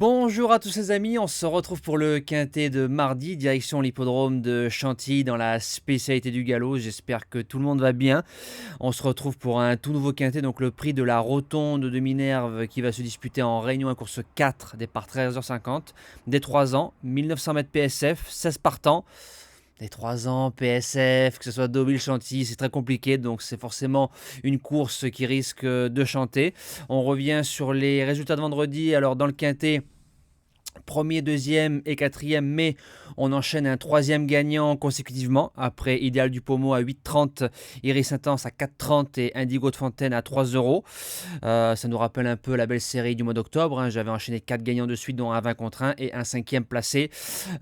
Bonjour à tous les amis, on se retrouve pour le quintet de mardi, direction l'hippodrome de Chantilly dans la spécialité du galop. J'espère que tout le monde va bien. On se retrouve pour un tout nouveau quintet, donc le prix de la Rotonde de Minerve qui va se disputer en Réunion à course 4, départ 13h50, des 3 ans, 1900 mètres PSF, 16 partants. Les 3 ans, PSF, que ce soit Deauville, Chantilly, c'est très compliqué, donc c'est forcément une course qui risque de chanter. On revient sur les résultats de vendredi. Alors dans le quintet, premier, deuxième et quatrième, mais on enchaîne un troisième gagnant consécutivement après Idéal du Pommeau à 8,30, Iris Intense à 4,30 et Indigo de Fontaine à 3 euros. Ça nous rappelle un peu la belle série du mois d'octobre. J'avais enchaîné 4 gagnants de suite, dont un 20 contre 1 et un cinquième placé.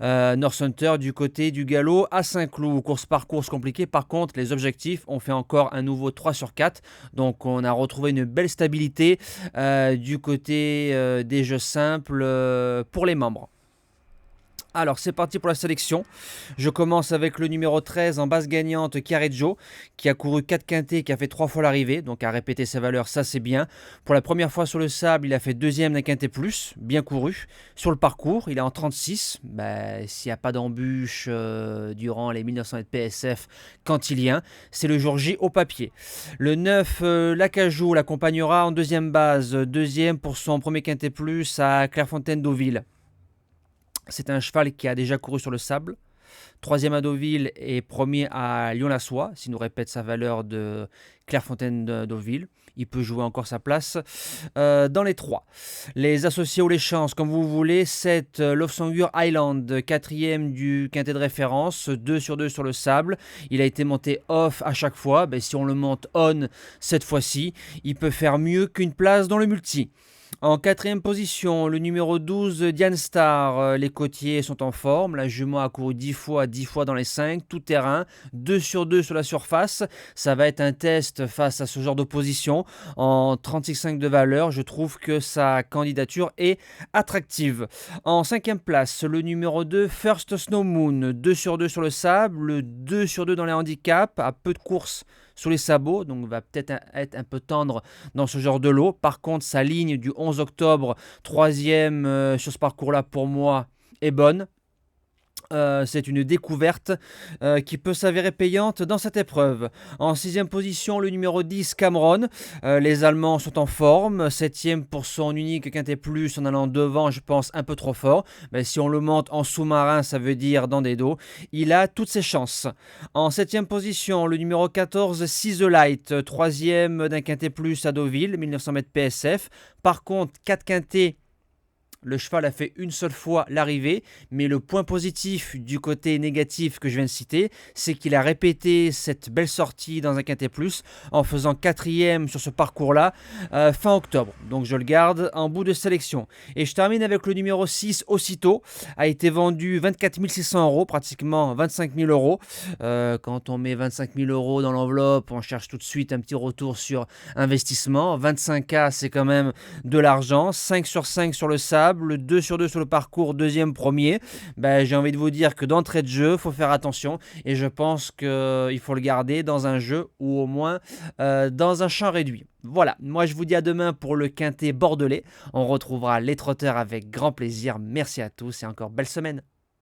North Hunter du côté du galop à Saint-Cloud. Course par course compliquée. Par contre, les objectifs ont fait encore un nouveau 3 sur 4. Donc on a retrouvé une belle stabilité du côté des jeux simples pour les membres. Alors c'est parti pour la sélection. Je commence avec le numéro 13 en base gagnante, Chiareggio, qui a couru 4 quintets, qui a fait 3 fois l'arrivée, donc à répéter ses valeurs, ça c'est bien. Pour la première fois sur le sable, il a fait deuxième d'un quintet plus, bien couru. Sur le parcours, il est en 36, s'il n'y a pas d'embûche durant les 1900 mètres PSF Cantilien, c'est le jour J au papier. Le 9, Lacajou, l'accompagnera en deuxième base, deuxième pour son premier quintet plus à Clairefontaine-Deauville. C'est un cheval qui a déjà couru sur le sable. Troisième à Deauville et premier à Lyon-la-Soie, s'il nous répète sa valeur de Clairefontaine-Deauville. Il peut jouer encore sa place dans les 3. Les associés ou les chances, comme vous voulez. 7, Love Songur Island, quatrième du quintet de référence, 2 sur 2 sur le sable. Il a été monté off à chaque fois. Si on le monte on cette fois-ci, il peut faire mieux qu'une place dans le multi. En quatrième position, le numéro 12, Diane Star. Les côtiers sont en forme. La jument a couru 10 fois dans les 5, tout terrain, 2 sur 2 sur la surface. Ça va être un test face à ce genre d'opposition. En 36,5 de valeur, je trouve que sa candidature est attractive. En cinquième place, le numéro 2, First Snow Moon. 2 sur 2 sur le sable, 2 sur 2 dans les handicaps, à peu de courses sur les sabots, donc va peut-être être un peu tendre dans ce genre de lot. Par contre, sa ligne du 11 octobre, troisième sur ce parcours-là pour moi, est bonne. C'est une découverte qui peut s'avérer payante dans cette épreuve. En sixième position, le numéro 10, Cameron. Les Allemands sont en forme. Septième pour son unique quintet plus en allant devant, je pense, un peu trop fort. Mais si on le monte en sous-marin, ça veut dire dans des dos. Il a toutes ses chances. En septième position, le numéro 14, Seize the Light. Troisième d'un quintet plus à Deauville, 1900 mètres PSF. Par contre, 4 quintets. Le cheval a fait une seule fois l'arrivée, mais le point positif du côté négatif que je viens de citer, c'est qu'il a répété cette belle sortie dans un quintet plus en faisant quatrième sur ce parcours-là fin octobre. Donc je le garde en bout de sélection. Et je termine avec le numéro 6, Aussitôt. A été vendu 24 600 €, pratiquement 25 000 €. Quand on met 25 000 € dans l'enveloppe, on cherche tout de suite un petit retour sur investissement. 25K, c'est quand même de l'argent. 5 sur 5 sur le sable. 2 sur 2 sur le parcours, deuxième, premier. J'ai envie de vous dire que d'entrée de jeu, il faut faire attention et je pense qu'il faut le garder dans un jeu ou au moins dans un champ réduit. Voilà, moi je vous dis à demain pour le quintet bordelais. On retrouvera les trotteurs avec grand plaisir. Merci à tous et encore belle semaine.